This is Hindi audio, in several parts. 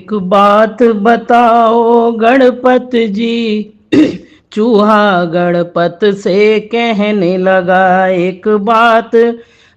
एक बात बताओ गणपति जी। चूहा गणपत से कहने लगा। एक बात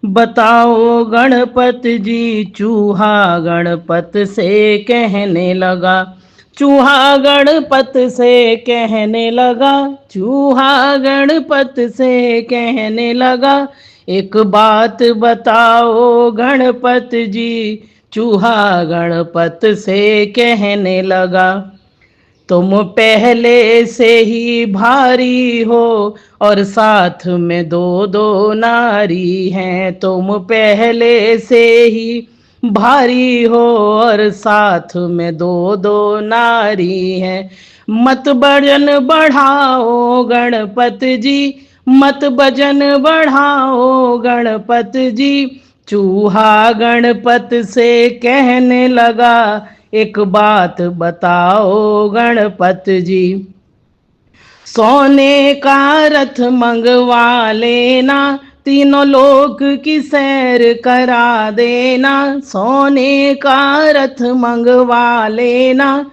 बताओ गणपति जी। चूहा गणपत से कहने लगा। चूहा गणपत से कहने लगा। चूहा गणपत से कहने लगा। एक बात बताओ गणपति जी। चूहा गणपत से कहने लगा। तुम पहले से ही भारी हो और साथ में दो दो नारी हैं। तुम पहले से ही भारी हो और साथ में दो दो नारी हैं। मत वजन बढ़ाओ गणपति जी। मत वजन बढ़ाओ गणपति जी। चूहा गणपत से कहने लगा। एक बात बताओ गणपति जी। सोने का रथ मंगवा लेना। तीनों लोक की सैर करा देना। सोने का रथ मंगवा लेना।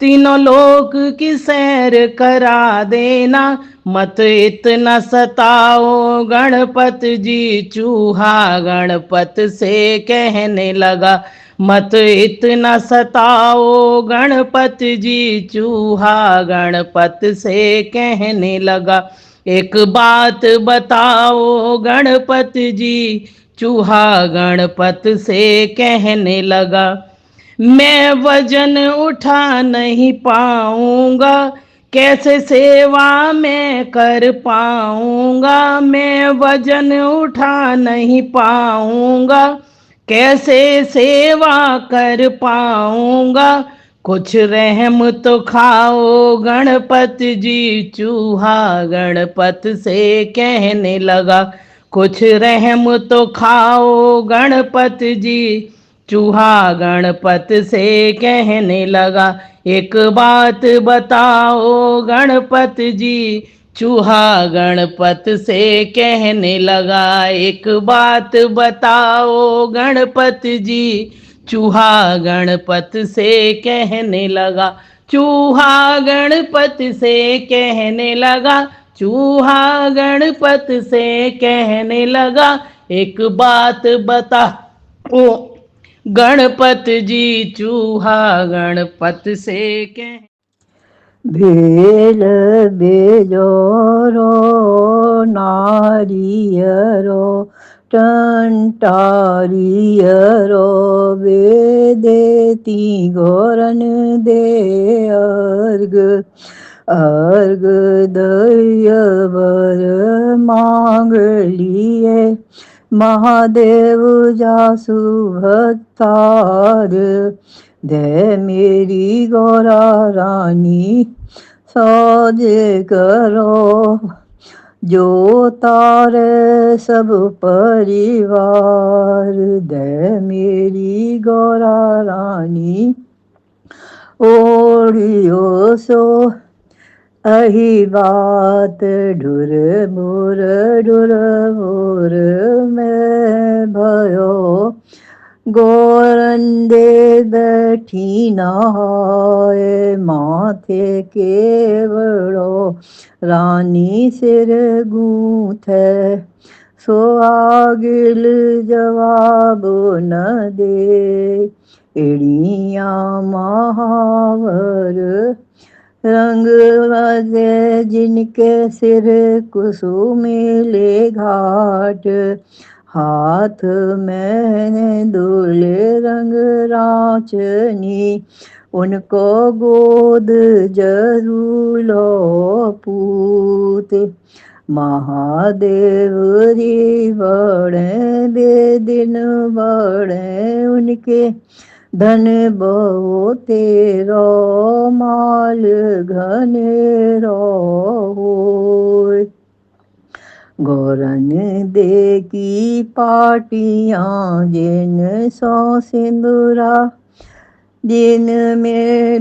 तीनों लोक की सैर करा देना। मत इतना सताओ गणपति जी। चूहा गणपत से कहने लगा। मत इतना सताओ गणपति जी। चूहा गणपत से कहने लगा। एक बात बताओ गणपति जी। चूहा गणपत से कहने लगा। मैं वजन उठा नहीं पाऊंगा। कैसे सेवा मैं कर पाऊंगा। मैं वजन उठा नहीं पाऊंगा। कैसे सेवा कर पाऊंगा। कुछ रहम तो खाओ गणपति जी। चूहा गणपत से कहने लगा। कुछ रहम तो खाओ गणपति जी। चूहा गणपत से कहने लगा। एक बात बताओ गणपति जी। चूहा गणपत से कहने लगा। एक बात बताओ गणपति जी। चूहा गणपत से कहने लगा। चूहा गणपत से कहने लगा। चूहा गणपत से कहने लगा। एक बात बताओ गणपति जी। चूहा गणपत से कह भेल बेजोरो नारियरो टंटारियरो वेदेती गोरन दे अर्ग अर्ग दैवर मांग लिए महादेव जासु भक्तार दे मेरी गौरा रानी सौजे करो जो तारे सब परिवार दे मेरी गौरा रानी ओढ़ियो सो अही बात ढुर मुर में भयो गोरंदे बैठी नहाए माथे केवड़ो रानी सिर गूंथे सो आगिल जवाब न दे एड़िया महावर रंग रजे जिनके सिर कुसुमिले घाट हाथ में दूल्हे रंग राचनी उनको गोद जरूलो पूत महादेव री बड़े बेदिन बड़े उनके धन बहु तेरो माल घनेरो होय गौरन दे की पाटियां जिन सौ सिंदूरा दिन में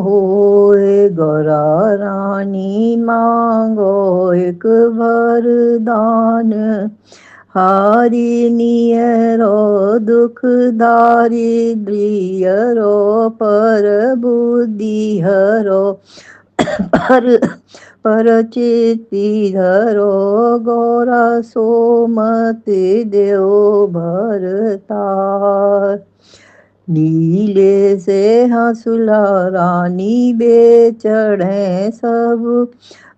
होए गौरा रानी मांगो एक वरदान हारी नियरो दुख दारिद्र्यरो पर बुद्धि हरो पर परचिति धरो गौरा सोमति देव भरतार नीले से हंसुला रानी बेचढ़े सब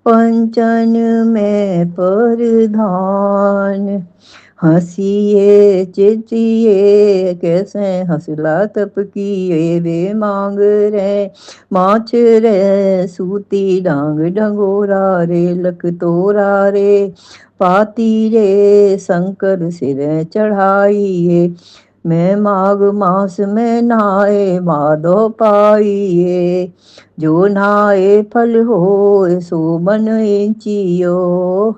पंचन में परिधान हंसिए चिचिए कैसे हंसला तप किए वे मांग रे माछ रे सूती डांग डंगोरा रे लक तोरा रे पाती रे शंकर सिर चढ़ाइए मैं माघ मास में नहाए माधो पाइए जो नहाए फल होए सो मन चियो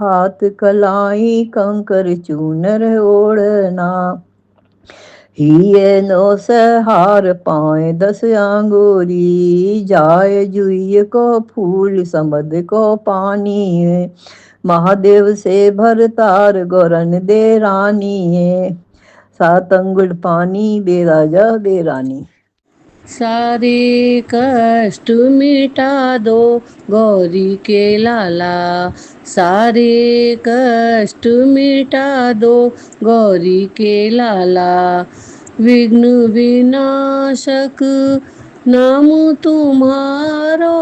हाथ कलाई कंकर चूनर ओढ़ना हिये नो सहार पाए 10 अंगूरी जाय जुई को फूल समद को पानी महादेव से भरतार गौरन दे रानी है 7 अंगुल पानी बेराजा बेरानी सारे कष्ट मिटा दो गौरी के लाला सारे कष्ट मिटा दो गौरी के लाला विघ्न विनाशक नाम तुम्हारो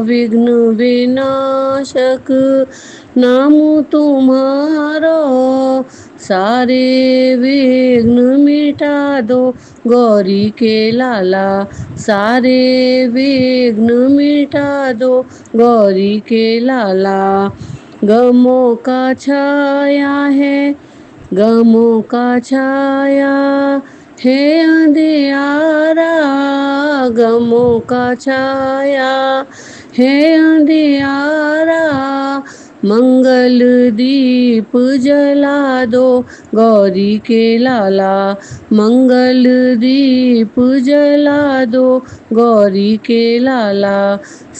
विघ्न विनाशक नाम तुम्हारो सारे विघ्न मिटा दो गौरी के लाला सारे विघ्न मिटा दो गौरी के लाला गमों का छाया है गमों का छाया है अंधियारा गमों का छाया है अंधियारा मंगल दीप जला दो गौरी के लाला मंगल दीप जला दो गौरी के लाला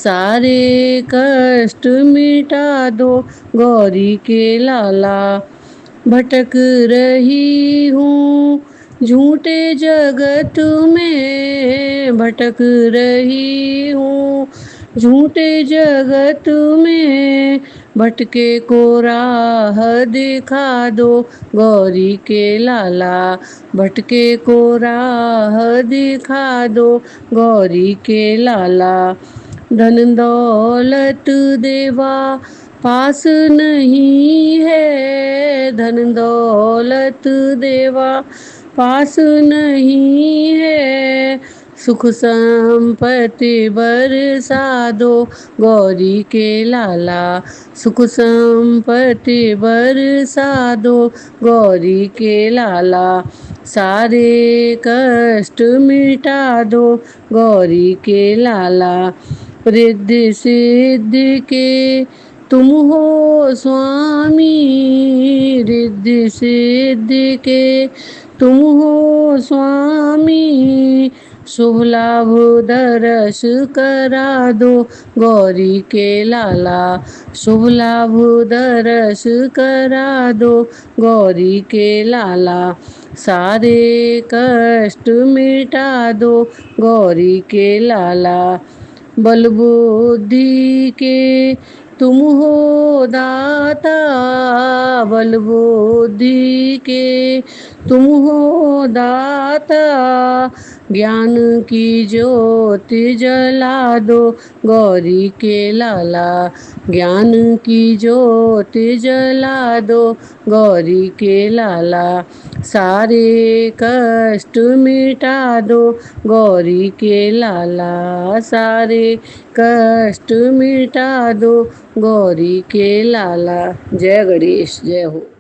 सारे कष्ट मिटा दो गौरी के लाला भटक रही हूँ झूठे जगत में भटक रही हूँ झूठे जगत में भटके को राह दिखा दो गौरी के लाला भटके को राह दिखा दो गौरी के लाला धन दौलत देवा पास नहीं है धन दौलत देवा पास नहीं है सुख संपत्ति बरसा दो गौरी के लाला सुख संपत्ति बरसा दो गौरी के लाला सारे कष्ट मिटा दो गौरी के लाला रिद्धि सिद्धि के तुम हो स्वामी रिद्धि सिद्धि के तुम हो स्वामी शुभ लाभ दरस करा दो गौरी के लाला शुभ लाभ दरस करा दो गौरी के लाला सारे कष्ट मिटा दो गौरी के लाला बल बुद्धि के तुम हो दाता बल बुद्धि के तुम हो दाता ज्ञान की ज्योति जला दो गौरी के लाला ज्ञान की ज्योति जला दो गौरी के लाला सारे कष्ट मिटा दो गौरी के लाला सारे कष्ट मिटा दो गौरी के लाला जय गणेश जय हो।